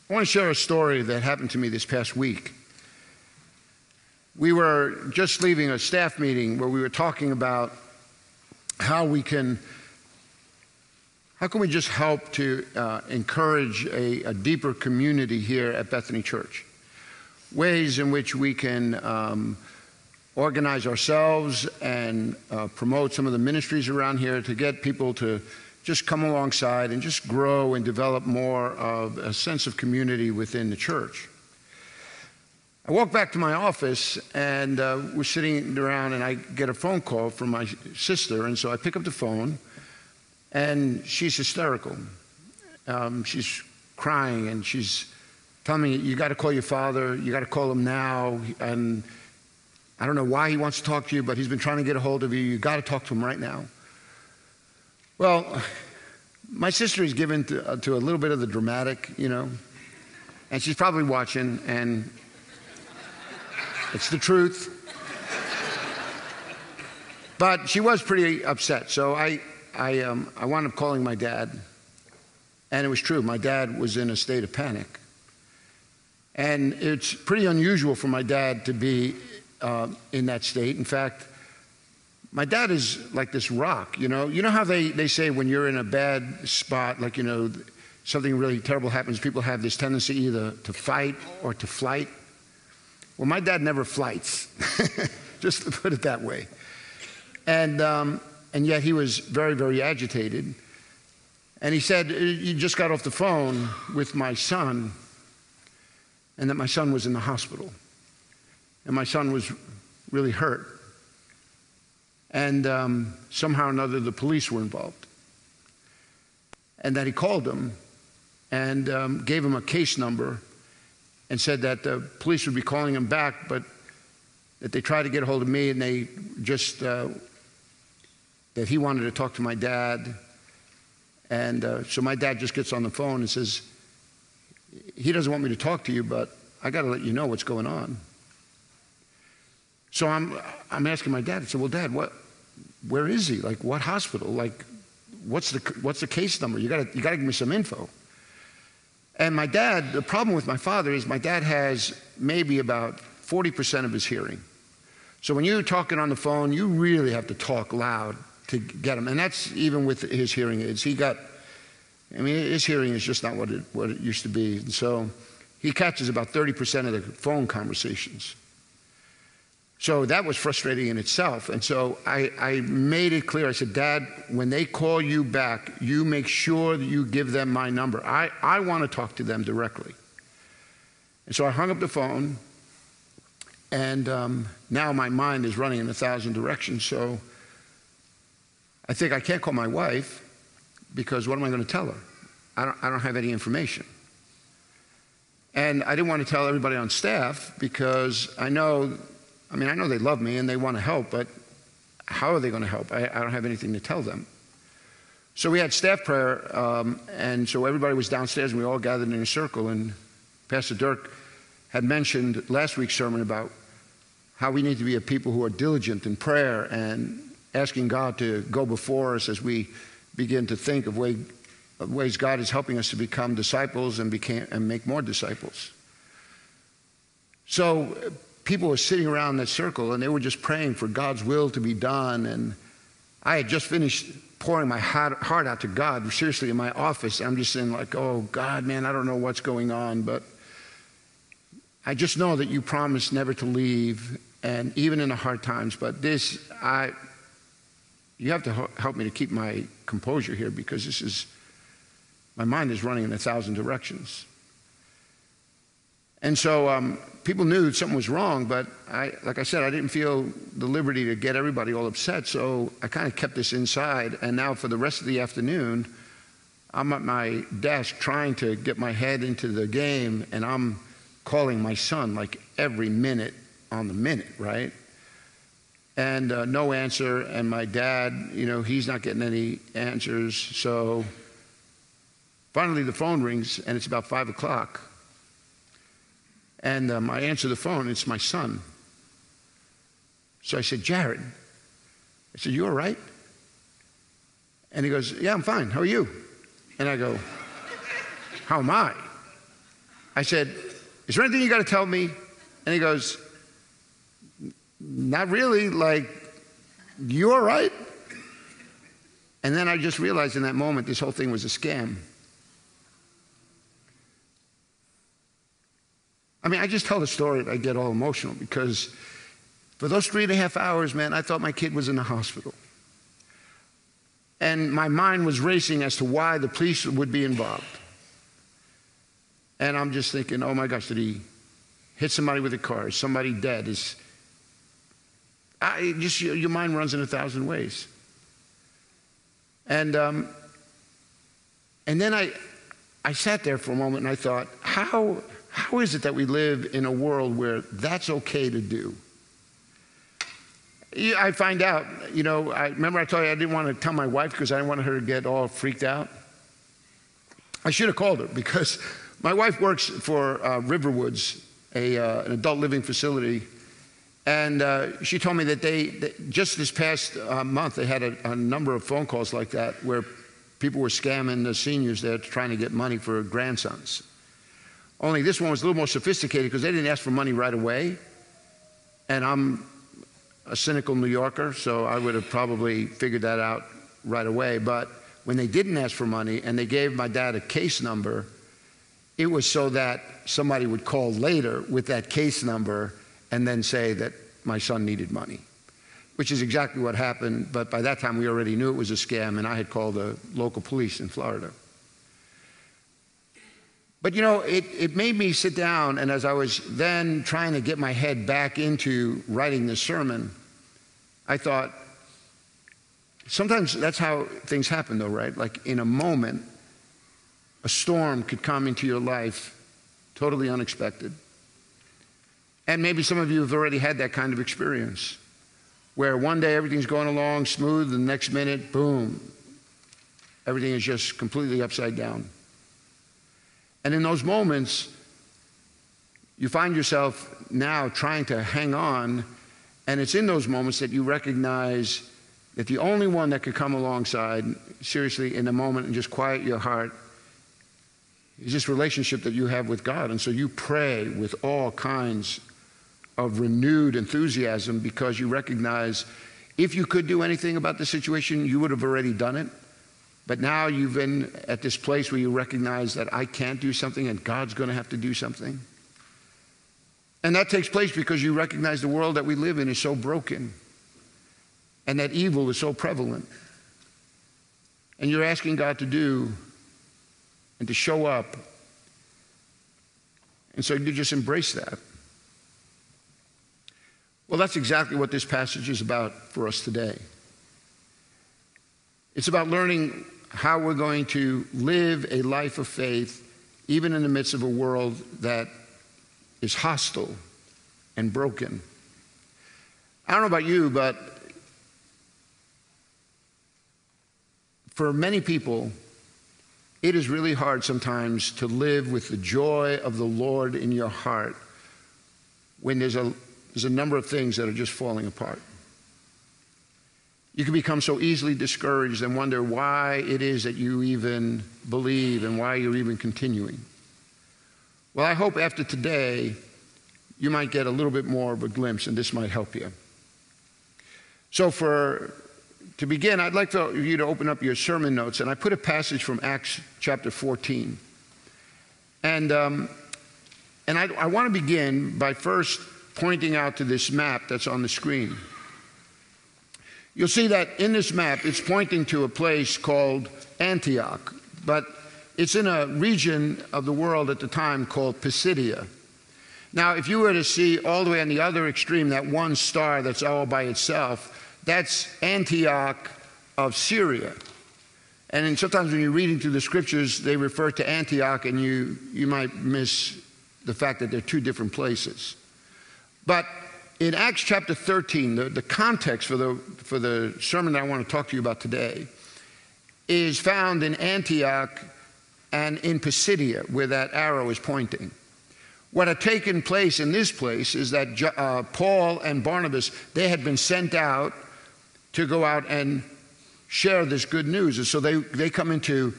I want to share a story that happened to me this past week. We were just leaving a staff meeting where we were talking about how can we just help to encourage a deeper community here at Bethany Church. Ways in which we can organize ourselves and promote some of the ministries around here to get people to just come alongside and just grow and develop more of a sense of community within the church. I walked back to my office and we're sitting around and I get a phone call from my sister, and so I pick up the phone and she's hysterical. She's crying and she's telling me, you got to call your father, you got to call him now, and I don't know why he wants to talk to you, but he's been trying to get a hold of you, you got to talk to him right now. Well, my sister is given to a little bit of the dramatic, and she's probably watching, and it's the truth. But she was pretty upset, so I wound up calling my dad, and it was true. My dad was in a state of panic. And it's pretty unusual for my dad to be in that state. In fact, my dad is like this rock, You know how they say when you're in a bad spot, like, something really terrible happens, people have this tendency either to fight or to flight. Well, my dad never flights, just to put it that way. And yet he was very, very agitated. And he said, you just got off the phone with my son, and that my son was in the hospital. And my son was really hurt. And somehow or another, the police were involved. And that he called them and gave him a case number and said that the police would be calling him back, but that they tried to get a hold of me, and they just, that he wanted to talk to my dad. And so my dad just gets on the phone and says, he doesn't want me to talk to you, but I got to let you know what's going on. So I'm asking my dad. I said, well, Dad, where is he? Like, what hospital? Like, what's the case number? You got to give me some info. And my dad, the problem with my father is my dad has maybe about 40% of his hearing. So when you're talking on the phone, you really have to talk loud to get him. And that's even with his hearing aids. His hearing is just not what it used to be. And so he catches about 30% of the phone conversations. So that was frustrating in itself. And so I made it clear. I said, Dad, when they call you back, you make sure that you give them my number. I want to talk to them directly. And so I hung up the phone, and now my mind is running in 1,000 directions. So I think I can't call my wife, because what am I going to tell her? I don't have any information. And I didn't want to tell everybody on staff, because I know they love me and they want to help, but how are they going to help? I don't have anything to tell them. So we had staff prayer, and so everybody was downstairs, and we all gathered in a circle, and Pastor Dirk had mentioned last week's sermon about how we need to be a people who are diligent in prayer and asking God to go before us as we begin to think of ways God is helping us to become disciples and make more disciples. So people were sitting around that circle, and they were just praying for God's will to be done. And I had just finished pouring my heart out to God, seriously, in my office. I'm just saying, like, oh, God, man, I don't know what's going on, but I just know that you promised never to leave, and even in the hard times. But you have to help me to keep my composure here, because my mind is running in 1,000 directions. And so people knew something was wrong, but like I said, I didn't feel the liberty to get everybody all upset, so I kind of kept this inside. And now for the rest of the afternoon, I'm at my desk trying to get my head into the game, and I'm calling my son like every minute on the minute, right? And no answer, and my dad, he's not getting any answers. So finally the phone rings, and it's about 5 o'clock. And I answer the phone, it's my son. So I said, Jared. I said, you all right? And he goes, yeah, I'm fine. How are you? And I go, how am I? I said, is there anything you got to tell me? And he goes, not really, like, you all right? And then I just realized in that moment this whole thing was a scam. I mean, I just tell the story and I get all emotional because for those 3.5 hours, man, I thought my kid was in the hospital. And my mind was racing as to why the police would be involved. And I'm just thinking, oh my gosh, did he hit somebody with a car? Is somebody dead? Your mind runs in 1,000 ways. And then I sat there for a moment and I thought, how is it that we live in a world where that's okay to do? I find out, I remember I told you I didn't want to tell my wife because I didn't want her to get all freaked out. I should have called her because my wife works for Riverwoods, an adult living facility. And she told me that they just this past month, they had a number of phone calls like that where people were scamming the seniors there trying to get money for grandsons. Only this one was a little more sophisticated because they didn't ask for money right away. And I'm a cynical New Yorker, so I would have probably figured that out right away. But when they didn't ask for money and they gave my dad a case number, it was so that somebody would call later with that case number and then say that my son needed money, which is exactly what happened. But by that time, we already knew it was a scam, and I had called the local police in Florida. But it made me sit down, and as I was then trying to get my head back into writing this sermon, I thought, sometimes that's how things happen though, right? Like in a moment, a storm could come into your life, totally unexpected. And maybe some of you have already had that kind of experience, where one day everything's going along smooth, and the next minute, boom, everything is just completely upside down. And in those moments, you find yourself now trying to hang on, and it's in those moments that you recognize that the only one that could come alongside, seriously, in a moment and just quiet your heart, is this relationship that you have with God. And so you pray with all kinds of renewed enthusiasm because you recognize if you could do anything about the situation, you would have already done it. But now you've been at this place where you recognize that I can't do something and God's going to have to do something. And that takes place because you recognize the world that we live in is so broken and that evil is so prevalent. And you're asking God to do and to show up. And so you just embrace that. Well, that's exactly what this passage is about for us today. It's about learning how we're going to live a life of faith, even in the midst of a world that is hostile and broken. I don't know about you, but for many people, it is really hard sometimes to live with the joy of the Lord in your heart when there's a number of things that are just falling apart. You can become so easily discouraged and wonder why it is that you even believe and why you're even continuing. Well, I hope after today, you might get a little bit more of a glimpse, and this might help you. So to begin, I'd like for you to open up your sermon notes, and I put a passage from Acts chapter 14. And I want to begin by first pointing out to this map that's on the screen. You'll see that in this map, it's pointing to a place called Antioch, but it's in a region of the world at the time called Pisidia. Now, if you were to see all the way on the other extreme, that one star that's all by itself, that's Antioch of Syria. And then sometimes when you're reading through the scriptures, they refer to Antioch, and you might miss the fact that they're two different places. But in Acts chapter 13, the context for the sermon that I want to talk to you about today is found in Antioch and in Pisidia, where that arrow is pointing. What had taken place in this place is that Paul and Barnabas, they had been sent out to go out and share this good news. And so they come into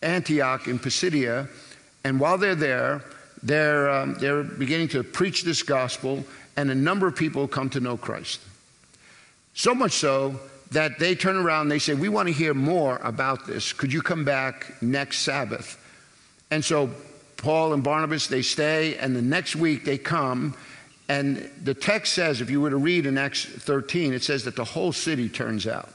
Antioch in Pisidia, and while they're there, they're beginning to preach this gospel, and a number of people come to know Christ. So much so that they turn around and they say, we want to hear more about this. Could you come back next Sabbath? And so Paul and Barnabas, they stay, and the next week they come, and the text says, if you were to read in Acts 13, it says that the whole city turns out.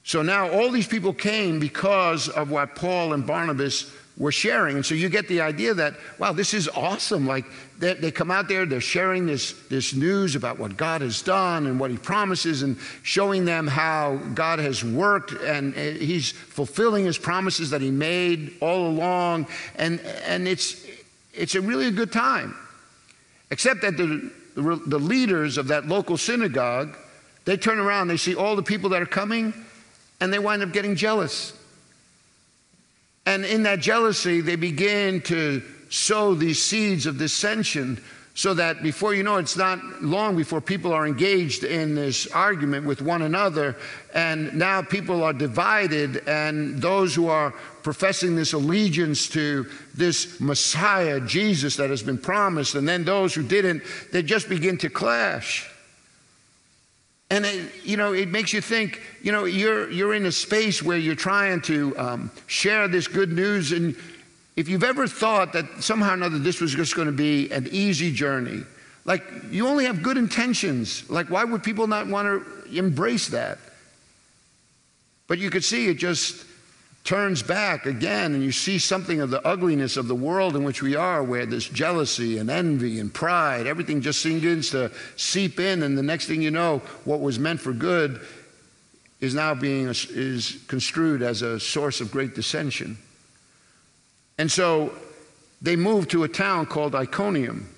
So now all these people came because of what Paul and Barnabas were sharing. And so you get the idea that, wow, this is awesome. Like they come out there, they're sharing this news about what God has done and what he promises, and showing them how God has worked and he's fulfilling his promises that he made all along. And it's a really good time. Except that the leaders of that local synagogue, they turn around, they see all the people that are coming, and they wind up getting jealous. And in that jealousy, they begin to sow these seeds of dissension, so that before you know it, it's not long before people are engaged in this argument with one another. And now people are divided, and those who are professing this allegiance to this Messiah, Jesus, that has been promised, and then those who didn't, they just begin to clash. And it makes you think, you're in a space where you're trying to share this good news. And if you've ever thought that somehow or another this was just going to be an easy journey, like you only have good intentions. Like why would people not want to embrace that? But you could see it just turns back again, and you see something of the ugliness of the world in which we are, where there's jealousy and envy and pride. Everything just begins to seep in, and the next thing you know, what was meant for good is now is construed as a source of great dissension. And so they moved to a town called Iconium.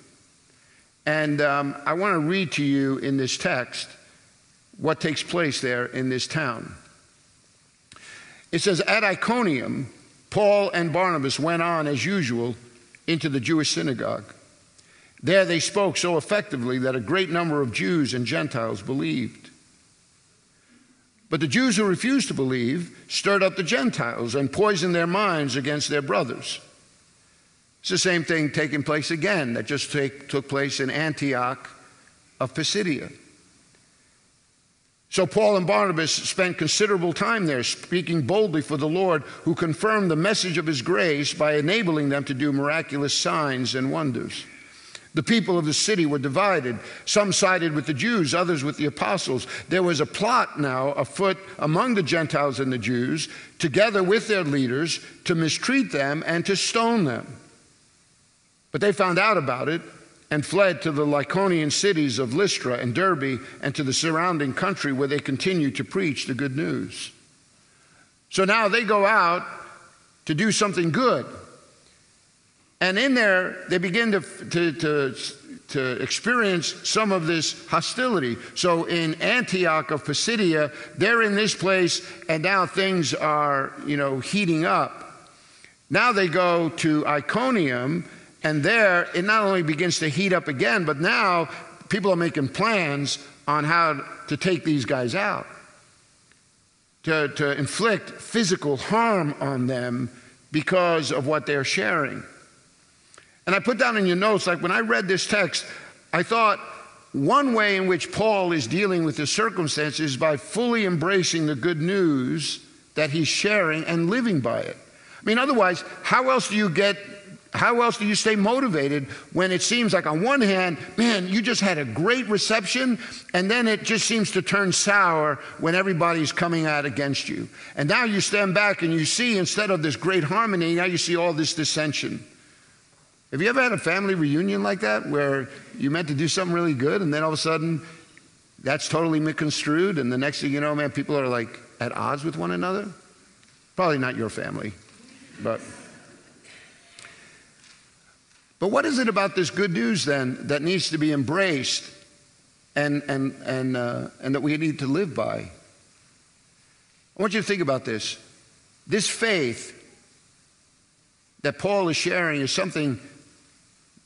And I want to read to you in this text what takes place there in this town. It says, at Iconium, Paul and Barnabas went on as usual into the Jewish synagogue. There they spoke so effectively that a great number of Jews and Gentiles believed. But the Jews who refused to believe stirred up the Gentiles and poisoned their minds against their brothers. It's the same thing taking place again that just took place in Antioch of Pisidia. So Paul and Barnabas spent considerable time there, speaking boldly for the Lord, who confirmed the message of his grace by enabling them to do miraculous signs and wonders. The people of the city were divided. Some sided with the Jews, others with the apostles. There was a plot now afoot among the Gentiles and the Jews, together with their leaders, to mistreat them and to stone them. But they found out about it and fled to the Lycaonian cities of Lystra and Derbe and to the surrounding country, where they continued to preach the good news. So now they go out to do something good. And in there, they begin to experience some of this hostility. So in Antioch of Pisidia, they're in this place, and now things are, heating up. Now they go to Iconium, and there, it not only begins to heat up again, but now people are making plans on how to take these guys out, to inflict physical harm on them because of what they're sharing. And I put down in your notes, like when I read this text, I thought one way in which Paul is dealing with this circumstance is by fully embracing the good news that he's sharing and living by it. I mean, otherwise, how else do you stay motivated when it seems like on one hand, man, you just had a great reception, and then it just seems to turn sour when everybody's coming out against you. And now you stand back and you see, instead of this great harmony, now you see all this dissension. Have you ever had a family reunion like that, where you meant to do something really good, and then all of a sudden that's totally misconstrued, and the next thing you know, man, people are like at odds with one another? Probably not your family, but what is it about this good news then that needs to be embraced and that we need to live by? I want you to think about this. This faith that Paul is sharing is something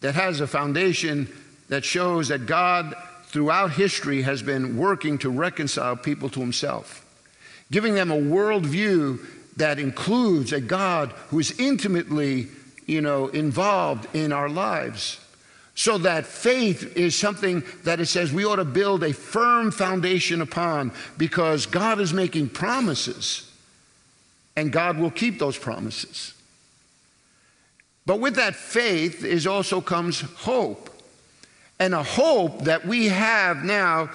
that has a foundation that shows that God throughout history has been working to reconcile people to himself, giving them a worldview that includes a God who is intimately involved in our lives. So that faith is something that it says we ought to build a firm foundation upon, because God is making promises and God will keep those promises. But with that faith also comes hope. And a hope that we have now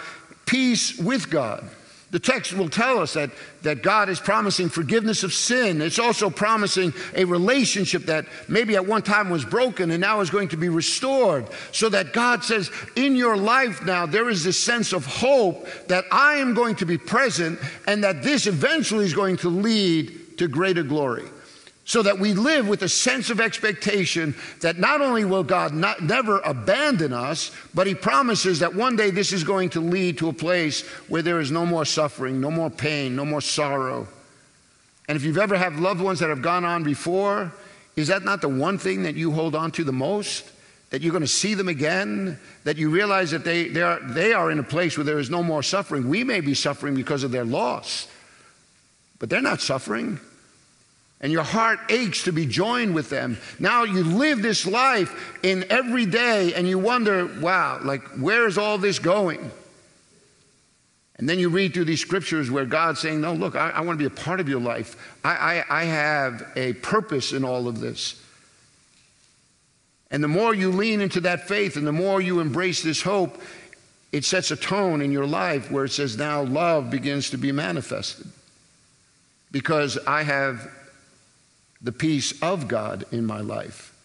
peace with God. The text will tell us that God is promising forgiveness of sin. It's also promising a relationship that maybe at one time was broken and now is going to be restored. So that God says, in your life now, there is this sense of hope that I am going to be present, and that this eventually is going to lead to greater glory. So that we live with a sense of expectation that not only will God never abandon us, but he promises that one day this is going to lead to a place where there is no more suffering, no more pain, no more sorrow. And if you've ever had loved ones that have gone on before, is that not the one thing that you hold on to the most? That you're going to see them again? That you realize that they are in a place where there is no more suffering. We may be suffering because of their loss, but they're not suffering. And your heart aches to be joined with them. Now you live this life in every day and you wonder, wow, like, where is all this going? And then you read through these scriptures where God's saying, no, look, I want to be a part of your life. I have a purpose in all of this. And the more you lean into that faith and the more you embrace this hope, it sets a tone in your life where it says now love begins to be manifested. Because I have the peace of God in my life.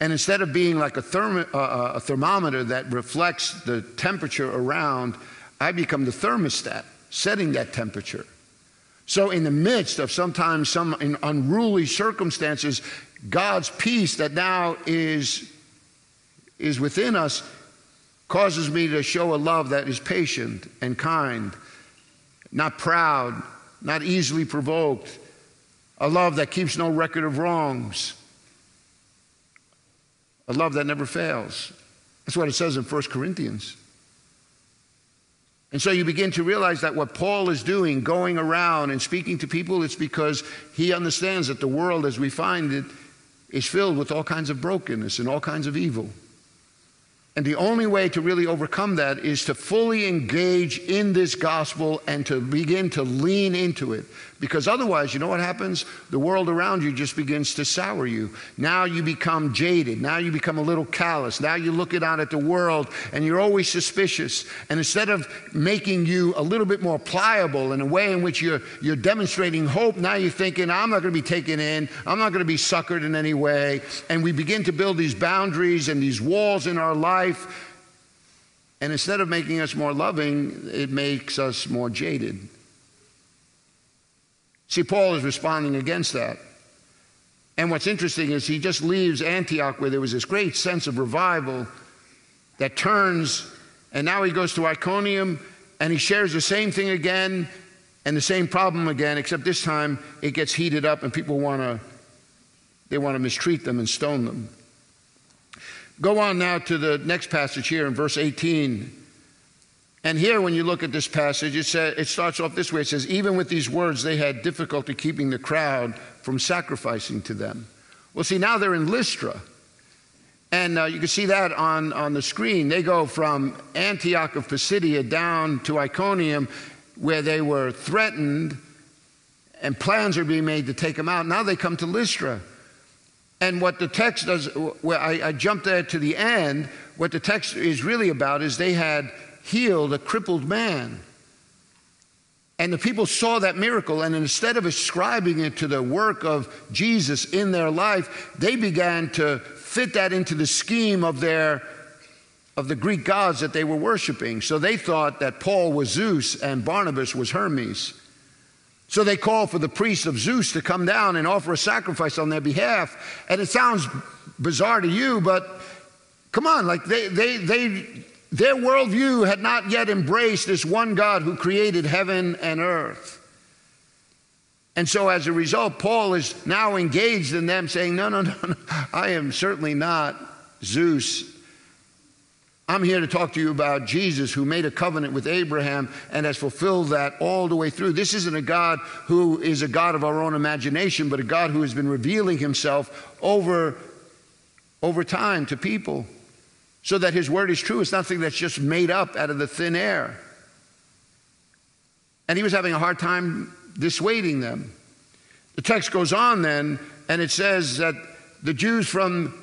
And instead of being like a thermometer that reflects the temperature around, I become the thermostat, setting that temperature. So in the midst of sometimes some unruly circumstances, God's peace that now is within us causes me to show a love that is patient and kind, not proud, not easily provoked, a love that keeps no record of wrongs. A love that never fails. That's what it says in 1 Corinthians. And so you begin to realize that what Paul is doing, going around and speaking to people, it's because he understands that the world as we find it is filled with all kinds of brokenness and all kinds of evil. And the only way to really overcome that is to fully engage in this gospel and to begin to lean into it. Because otherwise, you know what happens? The world around you just begins to sour you. Now you become jaded. Now you become a little callous. Now you're looking out at the world and you're always suspicious. And instead of making you a little bit more pliable in a way in which you're demonstrating hope, now you're thinking, I'm not going to be taken in. I'm not going to be suckered in any way. And we begin to build these boundaries and these walls in our life. And instead of making us more loving, it makes us more jaded. See, Paul is responding against that. And what's interesting is he just leaves Antioch where there was this great sense of revival that turns, and now he goes to Iconium and he shares the same thing again and the same problem again, except this time it gets heated up and people want to mistreat them and stone them. Go on now to the next passage here in verse 18. And here, when you look at this passage, it starts off this way. It says, even with these words, they had difficulty keeping the crowd from sacrificing to them. Well, see, now they're in Lystra. And you can see that on the screen. They go from Antioch of Pisidia down to Iconium, where they were threatened and plans are being made to take them out. Now they come to Lystra. And what the text does, where I jumped there to the end, what the text is really about is they had healed a crippled man. And the people saw that miracle, and instead of ascribing it to the work of Jesus in their life, they began to fit that into the scheme of the Greek gods that they were worshiping. So they thought that Paul was Zeus and Barnabas was Hermes. So they called for the priest of Zeus to come down and offer a sacrifice on their behalf. And it sounds bizarre to you, but come on, like their worldview had not yet embraced this one God who created heaven and earth. And so as a result, Paul is now engaged in them saying, no, I am certainly not Zeus. I'm here to talk to you about Jesus, who made a covenant with Abraham and has fulfilled that all the way through. This isn't a God who is a God of our own imagination, but a God who has been revealing himself over time to people so that his word is true. It's nothing that's just made up out of the thin air. And he was having a hard time dissuading them. The text goes on then, and it says that the Jews from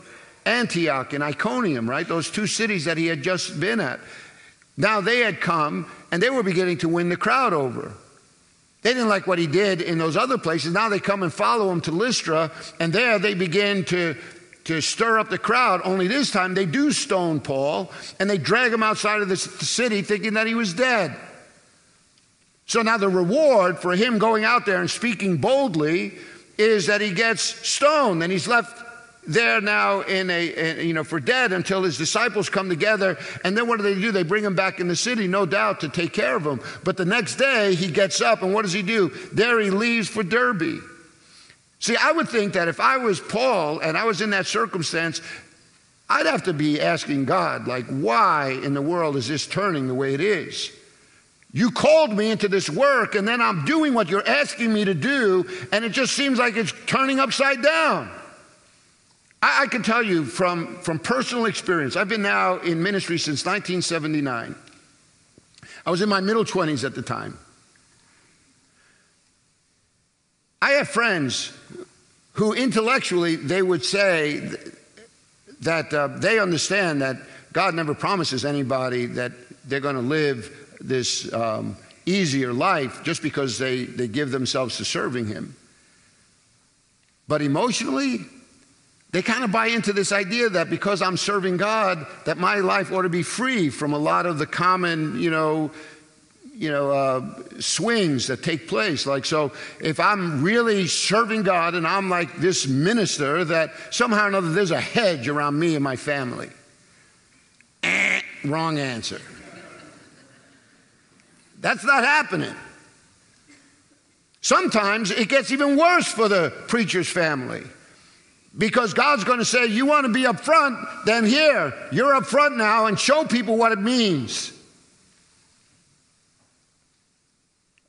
Antioch and Iconium, right? Those two cities that he had just been at. Now they had come and they were beginning to win the crowd over. They didn't like what he did in those other places. Now they come and follow him to Lystra, and there they begin to stir up the crowd. Only this time they do stone Paul and they drag him outside of the city thinking that he was dead. So now the reward for him going out there and speaking boldly is that he gets stoned, and he's left there now for dead until his disciples come together. And then what do? They bring him back in the city, no doubt, to take care of him. But the next day he gets up, and what does he do? There he leaves for Derbe. See, I would think that if I was Paul and I was in that circumstance, I'd have to be asking God, like, why in the world is this turning the way it is? You called me into this work, and then I'm doing what you're asking me to do, and it just seems like it's turning upside down. I can tell you from personal experience, I've been now in ministry since 1979. I was in my middle 20s at the time. I have friends who intellectually, they would say that they understand that God never promises anybody that they're going to live this easier life just because they give themselves to serving him. But emotionally, they kind of buy into this idea that because I'm serving God, that my life ought to be free from a lot of the common, swings that take place. Like, so if I'm really serving God and I'm like this minister, that somehow or another there's a hedge around me and my family. Wrong answer. That's not happening. Sometimes it gets even worse for the preacher's family. Because God's going to say, you want to be up front, then here, you're up front now, and show people what it means.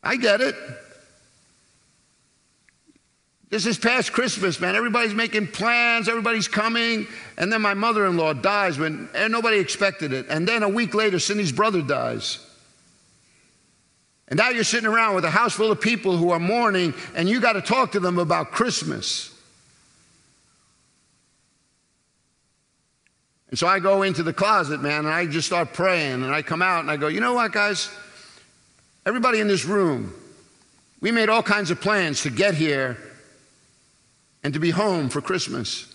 I get it. This past Christmas, man, everybody's making plans, everybody's coming, and then my mother-in-law dies and nobody expected it. And then a week later, Cindy's brother dies. And now you're sitting around with a house full of people who are mourning, and you got to talk to them about Christmas. And so I go into the closet, man, and I just start praying. And I come out and I go, you know what, guys? Everybody in this room, we made all kinds of plans to get here and to be home for Christmas.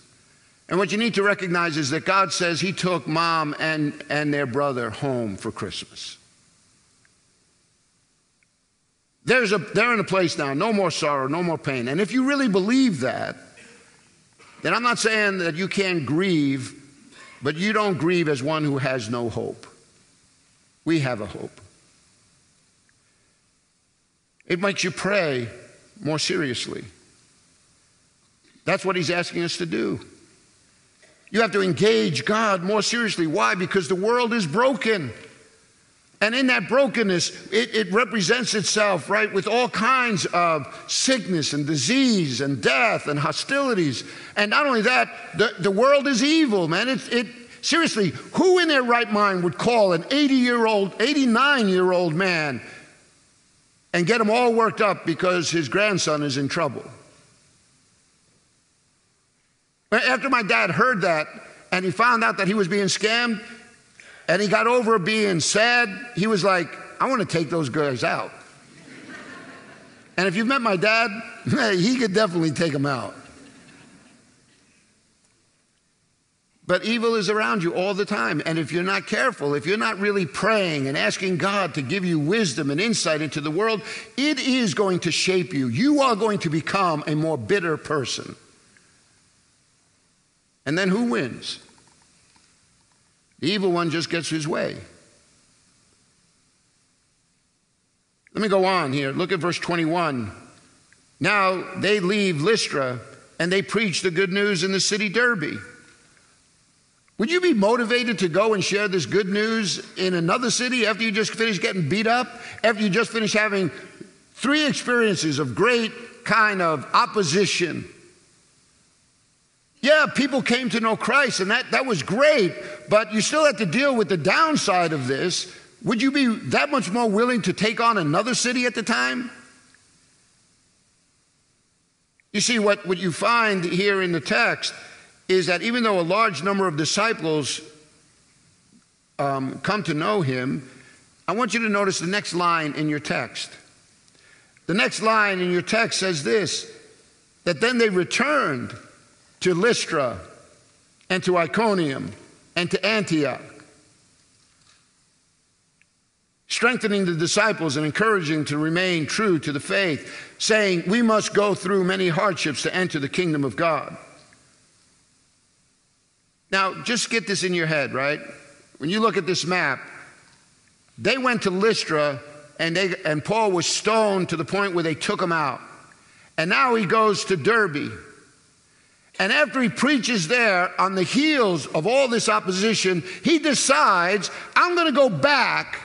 And what you need to recognize is that God says he took mom and their brother home for Christmas. They're in a place now, no more sorrow, no more pain. And if you really believe that, then I'm not saying that you can't grieve, but you don't grieve as one who has no hope. We have a hope. It makes you pray more seriously. That's what he's asking us to do. You have to engage God more seriously. Why? Because the world is broken. And in that brokenness, it represents itself, right, with all kinds of sickness and disease and death and hostilities. And not only that, the world is evil, man. Seriously, who in their right mind would call an 89-year-old man and get him all worked up because his grandson is in trouble? After my dad heard that and he found out that he was being scammed, and he got over being sad, he was like, I want to take those guys out. And if you've met my dad, he could definitely take them out. But evil is around you all the time. And if you're not careful, if you're not really praying and asking God to give you wisdom and insight into the world, it is going to shape you. You are going to become a more bitter person. And then who wins? The evil one just gets his way. Let me go on here. Look at verse 21. Now they leave Lystra and they preach the good news in the city Derbe. Would you be motivated to go and share this good news in another city after you just finished getting beat up, after you just finished having 3 experiences of great kind of opposition? Yeah, people came to know Christ, and that was great, but you still had to deal with the downside of this. Would you be that much more willing to take on another city at the time? You see, what you find here in the text is that even though a large number of disciples come to know him, I want you to notice the next line in your text. The next line in your text says this, that then they returned to Lystra and to Iconium and to Antioch, strengthening the disciples and encouraging to remain true to the faith, saying, we must go through many hardships to enter the kingdom of God. Now, just get this in your head, right? When you look at this map, they went to Lystra, and Paul was stoned to the point where they took him out. And now he goes to Derbe. And after he preaches there, on the heels of all this opposition, he decides, I'm going to go back.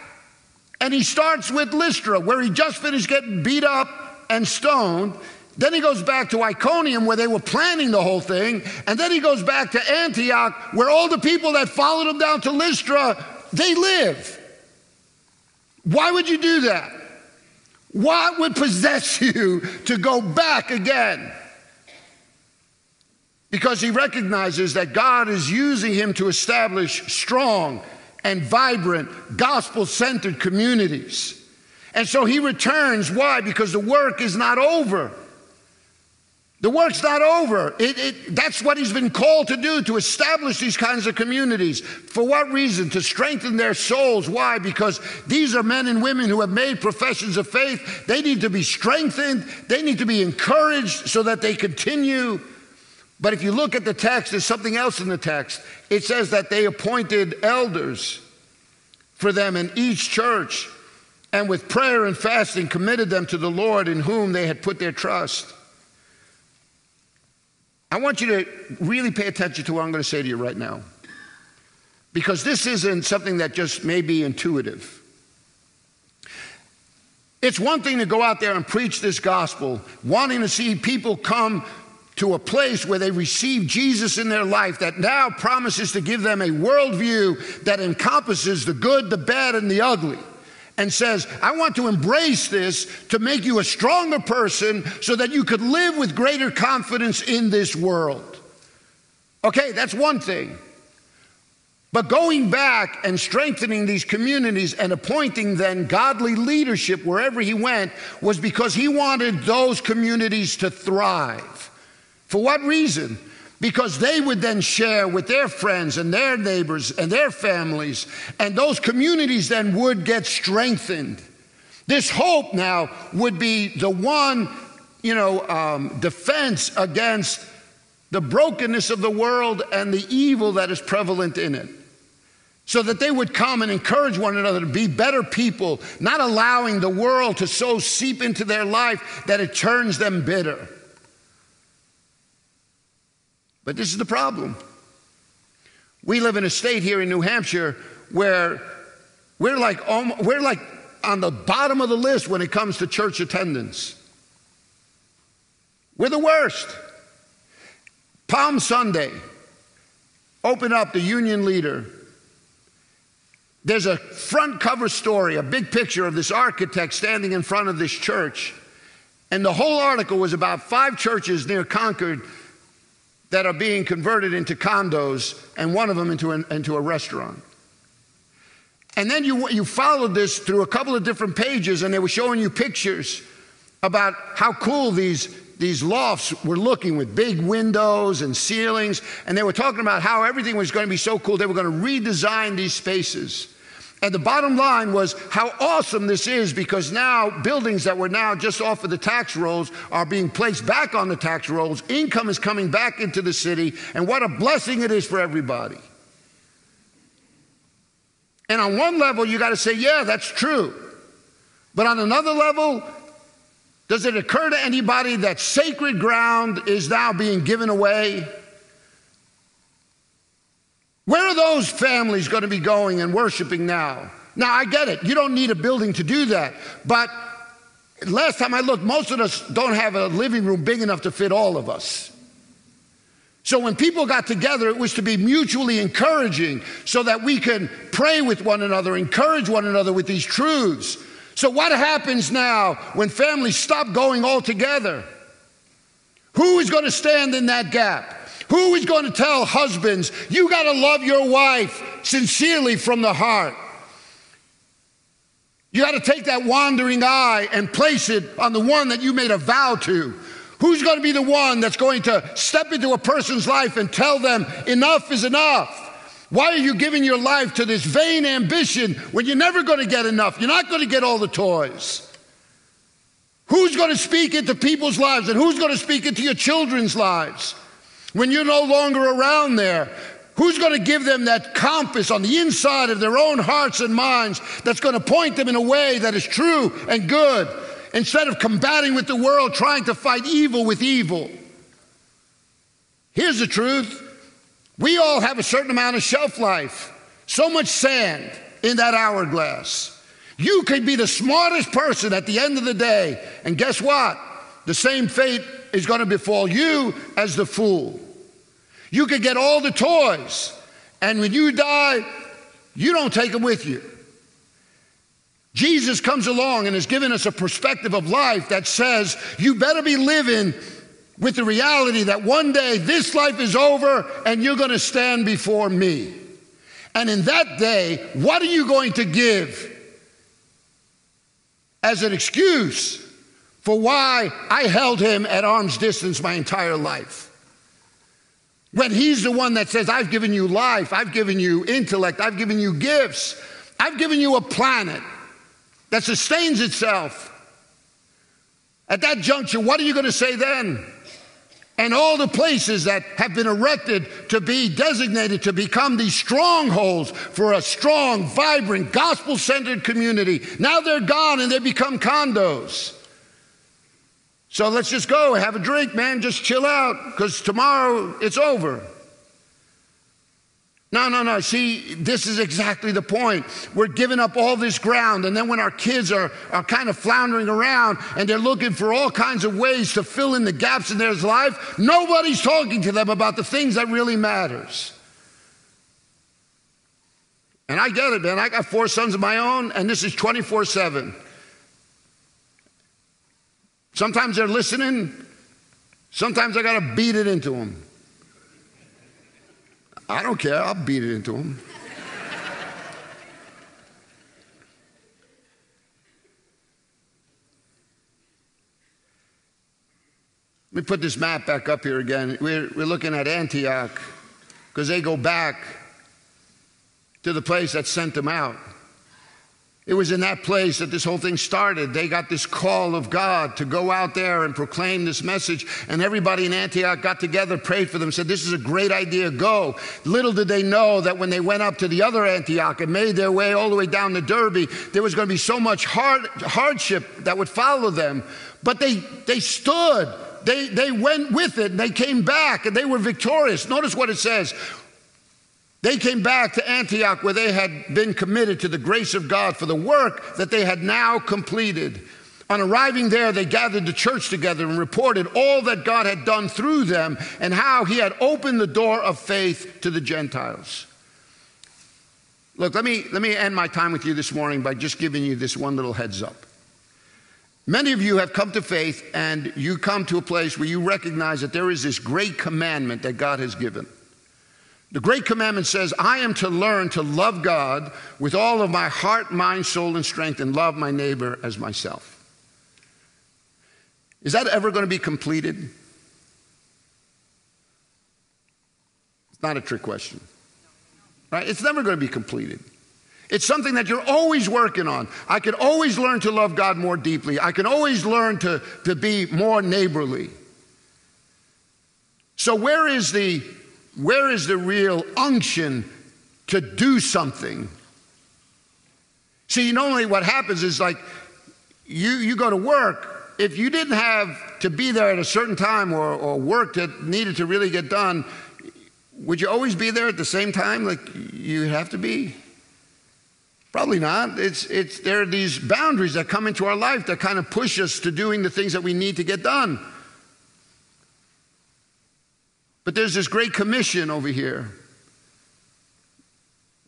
And he starts with Lystra, where he just finished getting beat up and stoned. Then he goes back to Iconium, where they were planning the whole thing. And then he goes back to Antioch, where all the people that followed him down to Lystra, they live. Why would you do that? What would possess you to go back again? Because he recognizes that God is using him to establish strong and vibrant, gospel-centered communities. And so he returns. Why? Because the work is not over. The work's not over. That's what he's been called to do, to establish these kinds of communities. For what reason? To strengthen their souls. Why? Because these are men and women who have made professions of faith. They need to be strengthened. They need to be encouraged so that they continue. But if you look at the text, there's something else in the text. It says that they appointed elders for them in each church, and with prayer and fasting committed them to the Lord in whom they had put their trust. I want you to really pay attention to what I'm going to say to you right now, because this isn't something that just may be intuitive. It's one thing to go out there and preach this gospel, wanting to see people come to a place where they receive Jesus in their life that now promises to give them a worldview that encompasses the good, the bad, and the ugly, and says, I want to embrace this to make you a stronger person so that you could live with greater confidence in this world. Okay, that's one thing. But going back and strengthening these communities and appointing then godly leadership wherever he went was because he wanted those communities to thrive. For what reason? Because they would then share with their friends and their neighbors and their families, and those communities then would get strengthened. This hope now would be the one, defense against the brokenness of the world and the evil that is prevalent in it. So that they would come and encourage one another to be better people, not allowing the world to so seep into their life that it turns them bitter. But this is the problem. We live in a state here in New Hampshire where we're like on the bottom of the list when it comes to church attendance. We're the worst. Palm Sunday, open up the Union Leader. There's a front cover story, a big picture of this architect standing in front of this church. And the whole article was about 5 churches near Concord that are being converted into condos, and one of them into a restaurant. And then you followed this through a couple of different pages, and they were showing you pictures about how cool these lofts were looking with big windows and ceilings. And they were talking about how everything was going to be so cool. They were going to redesign these spaces. And the bottom line was how awesome this is, because now buildings that were now just off of the tax rolls are being placed back on the tax rolls. Income is coming back into the city, and what a blessing it is for everybody. And on one level, you got to say, yeah, that's true. But on another level, does it occur to anybody that sacred ground is now being given away? Where are are those families going to be going and worshiping now? Now, I get it. You don't need a building to do that. But last time I looked, most of us don't have a living room big enough to fit all of us. So when people got together, it was to be mutually encouraging so that we can pray with one another, encourage one another with these truths. So what happens now when families stop going all together? Who is going to stand in that gap? Who is going to tell husbands, you got to love your wife sincerely from the heart? You got to take that wandering eye and place it on the one that you made a vow to. Who's going to be the one that's going to step into a person's life and tell them enough is enough? Why are you giving your life to this vain ambition when you're never going to get enough? You're not going to get all the toys. Who's going to speak into people's lives, and who's going to speak into your children's lives when you're no longer around there? Who's going to give them that compass on the inside of their own hearts and minds that's going to point them in a way that is true and good, instead of combating with the world, trying to fight evil with evil? Here's the truth. We all have a certain amount of shelf life. So much sand in that hourglass. You could be the smartest person at the end of the day, and guess what? The same fate is going to befall you as the fool. You could get all the toys, and when you die, you don't take them with you. Jesus comes along and has given us a perspective of life that says you better be living with the reality that one day this life is over and you're going to stand before me. And in that day, what are you going to give as an excuse for why I held him at arm's distance my entire life? When he's the one that says, I've given you life, I've given you intellect, I've given you gifts, I've given you a planet that sustains itself. At that juncture, what are you going to say then? And all the places that have been erected to be designated to become these strongholds for a strong, vibrant, gospel-centered community, now they're gone and they become condos. So let's just go have a drink, man. Just chill out, because tomorrow it's over. No. See, this is exactly the point. We're giving up all this ground, and then when our kids are kind of floundering around and they're looking for all kinds of ways to fill in the gaps in their life, nobody's talking to them about the things that really matters. And I get it, man. I got 4 sons of my own, and this is 24/7. Sometimes they're listening. Sometimes I got to beat it into them. I don't care. I'll beat it into them. Let me put this map back up here again. We're looking at Antioch because they go back to the place that sent them out. It was in that place that this whole thing started. They got this call of God to go out there and proclaim this message, and everybody in Antioch got together, prayed for them, said, this is a great idea, go. Little did they know that when they went up to the other Antioch and made their way all the way down to Derbe, there was going to be so much hardship that would follow them. But they stood. They went with it, and they came back, and they were victorious. Notice what it says. They came back to Antioch where they had been committed to the grace of God for the work that they had now completed. On arriving there, they gathered the church together and reported all that God had done through them and how he had opened the door of faith to the Gentiles. Look, let me end my time with you this morning by just giving you this one little heads up. Many of you have come to faith, and you come to a place where you recognize that there is this great commandment that God has given. The Great Commandment says, I am to learn to love God with all of my heart, mind, soul, and strength, and love my neighbor as myself. Is that ever going to be completed? It's not a trick question, right? It's never going to be completed. It's something that you're always working on. I can always learn to love God more deeply. I can always learn to be more neighborly. So where is the real unction to do something? See, normally what happens is like you go to work. If you didn't have to be there at a certain time or work that needed to really get done, Would you always be there at the same time like you have to be? Probably not. There are these boundaries that come into our life that kind of push us to doing the things that we need to get done. But there's this great commission over here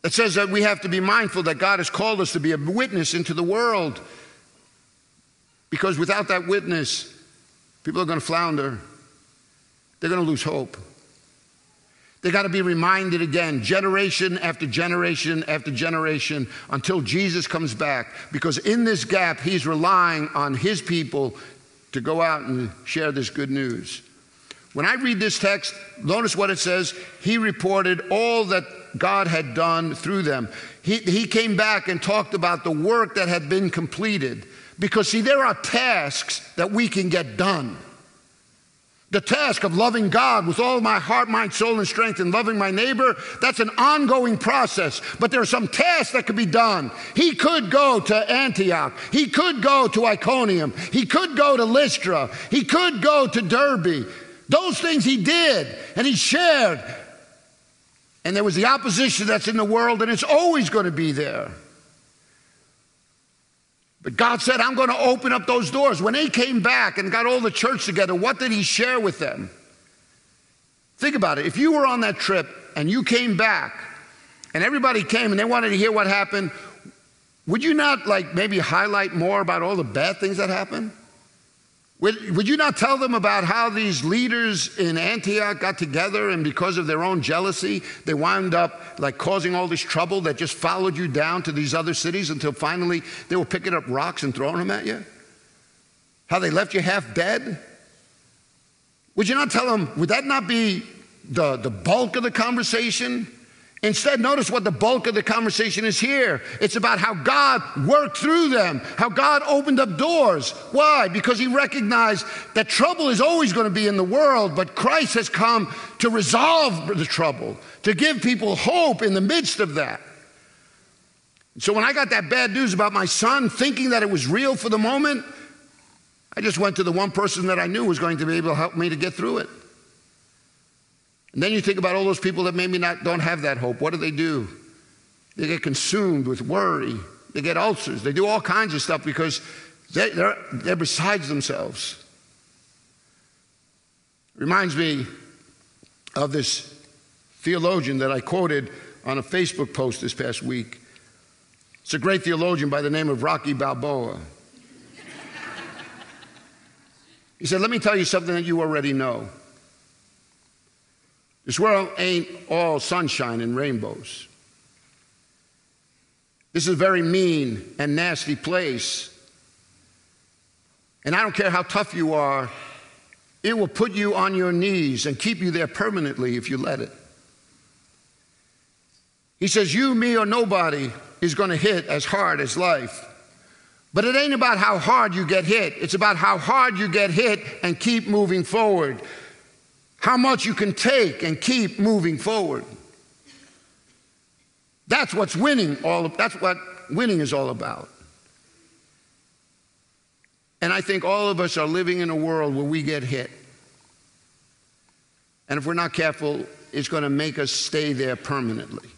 that says that we have to be mindful that God has called us to be a witness into the world. Because without that witness, people are going to flounder. They're going to lose hope. They got to be reminded again, generation after generation after generation, until Jesus comes back. Because in this gap, he's relying on his people to go out and share this good news. When I read this text, notice what it says. He reported all that God had done through them. He came back and talked about the work that had been completed. Because, see, there are tasks that we can get done. The task of loving God with all my heart, mind, soul, and strength, and loving my neighbor, that's an ongoing process. But there are some tasks that could be done. He could go to Antioch. He could go to Iconium. He could go to Lystra. He could go to Derbe. Those things he did, and he shared. And there was the opposition that's in the world, and it's always going to be there. But God said, I'm going to open up those doors. When they came back and got all the church together, what did he share with them? Think about it. If you were on that trip and you came back and everybody came and they wanted to hear what happened, would you not maybe highlight more about all the bad things that happened? Would you not tell them about how these leaders in Antioch got together and because of their own jealousy, they wound up causing all this trouble that just followed you down to these other cities until finally they were picking up rocks and throwing them at you? How they left you half dead? Would you not tell them, would that not be the bulk of the conversation? Instead, notice what the bulk of the conversation is here. It's about how God worked through them, how God opened up doors. Why? Because he recognized that trouble is always going to be in the world, but Christ has come to resolve the trouble, to give people hope in the midst of that. So when I got that bad news about my son, thinking that it was real for the moment, I just went to the one person that I knew was going to be able to help me to get through it. And then you think about all those people that maybe don't have that hope. What do? They get consumed with worry. They get ulcers. They do all kinds of stuff because they're besides themselves. Reminds me of this theologian that I quoted on a Facebook post this past week. It's a great theologian by the name of Rocky Balboa. He said, let me tell you something that you already know. This world ain't all sunshine and rainbows. This is a very mean and nasty place. And I don't care how tough you are, it will put you on your knees and keep you there permanently if you let it. He says, you, me, or nobody is going to hit as hard as life. But it ain't about how hard you get hit. It's about how hard you get hit and keep moving forward. How much you can take and keep moving forward. That's what's winning. That's what winning is all about. And I think all of us are living in a world where we get hit. And if we're not careful, it's going to make us stay there permanently.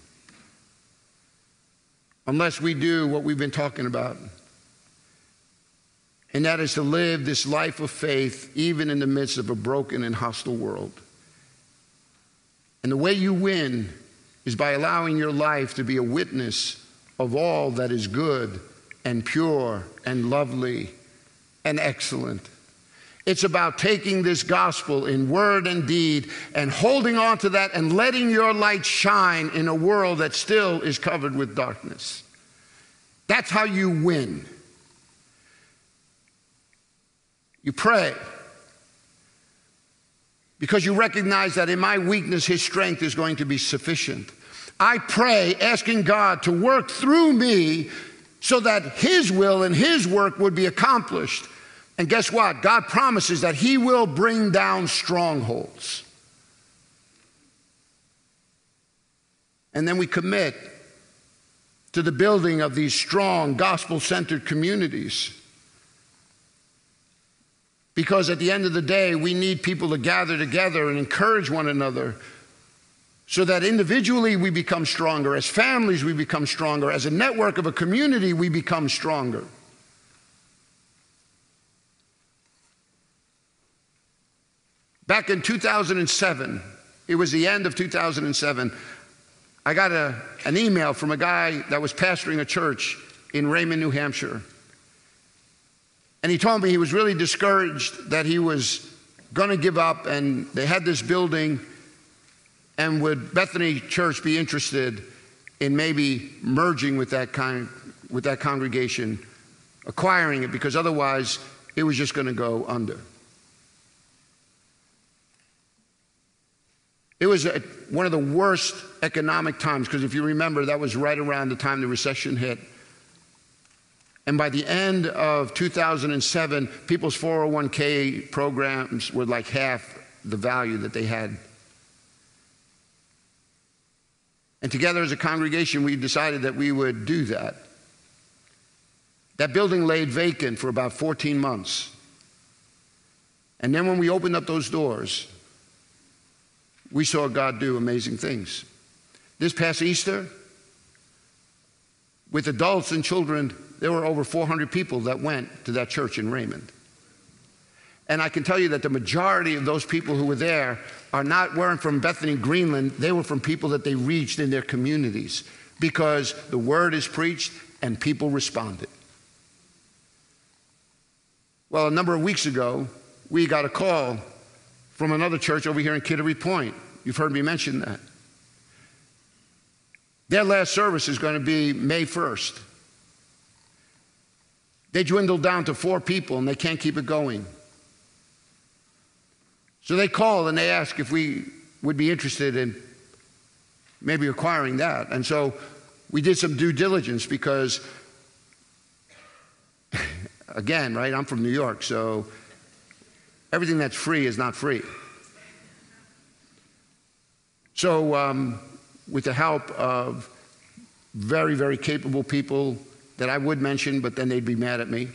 Unless we do what we've been talking about. And that is to live this life of faith even in the midst of a broken and hostile world. And the way you win is by allowing your life to be a witness of all that is good and pure and lovely and excellent. It's about taking this gospel in word and deed and holding on to that and letting your light shine in a world that still is covered with darkness. That's how you win. You pray because you recognize that in my weakness, his strength is going to be sufficient. I pray asking God to work through me so that his will and his work would be accomplished. And guess what? God promises that he will bring down strongholds. And then we commit to the building of these strong, gospel-centered communities. Because at the end of the day, we need people to gather together and encourage one another so that individually we become stronger, as families we become stronger, as a network of a community we become stronger. Back in 2007, it was the end of 2007, I got an email from a guy that was pastoring a church in Raymond, New Hampshire. And he told me he was really discouraged that he was going to give up, and they had this building, and would Bethany Church be interested in maybe merging with that congregation, acquiring it, because otherwise it was just going to go under. It was one of the worst economic times, because if you remember, that was right around the time the recession hit. And by the end of 2007, people's 401k programs were like half the value that they had. And together as a congregation, we decided that we would do that. That building laid vacant for about 14 months. And then when we opened up those doors, we saw God do amazing things. This past Easter, with adults and children, there were over 400 people that went to that church in Raymond. And I can tell you that the majority of those people who were there weren't from Bethany, Greenland. They were from people that they reached in their communities, because the word is preached and people responded. Well, a number of weeks ago, we got a call from another church over here in Kittery Point. You've heard me mention that. Their last service is going to be May 1st. They dwindled down to 4 people and they can't keep it going. So they called and they asked if we would be interested in maybe acquiring that. And so we did some due diligence, because, again, right, I'm from New York, so everything that's free is not free. So with the help of very, very capable people that I would mention, but then they'd be mad at me,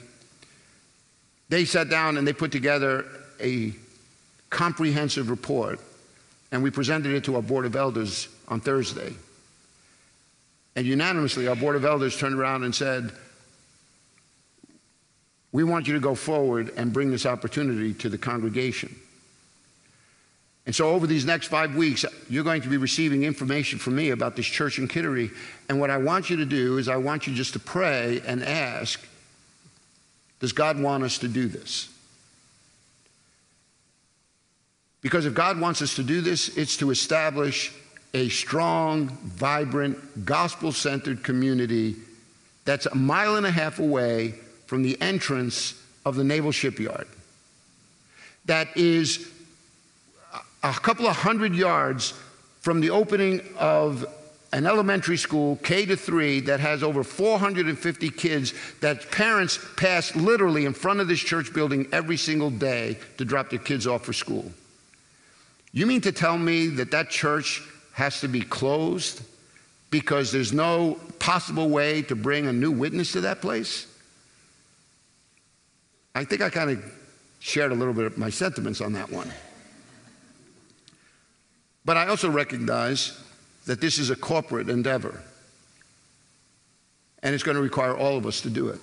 they sat down and they put together a comprehensive report, and we presented it to our Board of Elders on Thursday. And unanimously, our Board of Elders turned around and said, we want you to go forward and bring this opportunity to the congregation. And so over these next 5 weeks, you're going to be receiving information from me about this church in Kittery. And what I want you to do is I want you just to pray and ask, does God want us to do this? Because if God wants us to do this, it's to establish a strong, vibrant, gospel-centered community that's 1.5 miles away from the entrance of the Naval Shipyard. That is a couple of 100 yards from the opening of an elementary school, K-3, that has over 450 kids, that parents pass literally in front of this church building every single day to drop their kids off for school. You mean to tell me that that church has to be closed because there's no possible way to bring a new witness to that place? I think I kind of shared a little bit of my sentiments on that one. But I also recognize that this is a corporate endeavor, and it's going to require all of us to do it.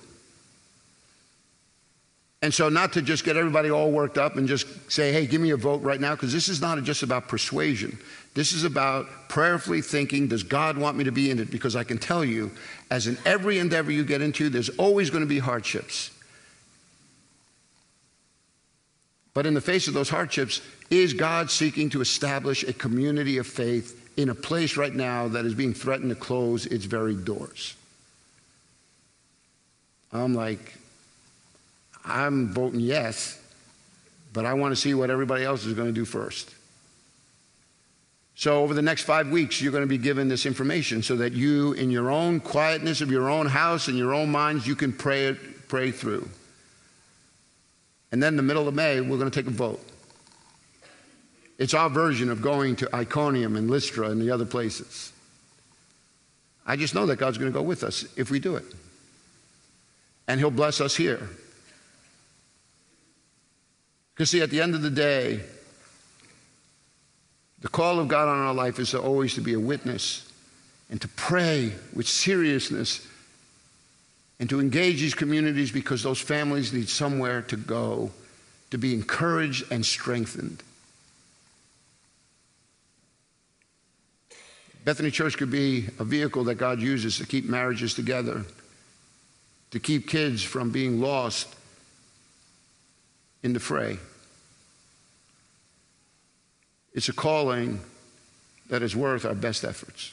And so not to just get everybody all worked up and just say, hey, give me a vote right now, because this is not just about persuasion. This is about prayerfully thinking, does God want me to be in it? Because I can tell you, as in every endeavor you get into, there's always going to be hardships. But in the face of those hardships, is God seeking to establish a community of faith in a place right now that is being threatened to close its very doors? I'm voting yes, but I want to see what everybody else is going to do first. So over the next 5 weeks, you're going to be given this information so that you, in your own quietness of your own house, in your own minds, you can pray through. And then in the middle of May, we're going to take a vote. It's our version of going to Iconium and Lystra and the other places. I just know that God's going to go with us if we do it. And He'll bless us here. Because see, at the end of the day, The call of God on our life is always to be a witness and to pray with seriousness and to engage these communities because those families need somewhere to go to be encouraged and strengthened. Bethany Church could be a vehicle that God uses to keep marriages together, to keep kids from being lost in the fray. It's a calling that is worth our best efforts.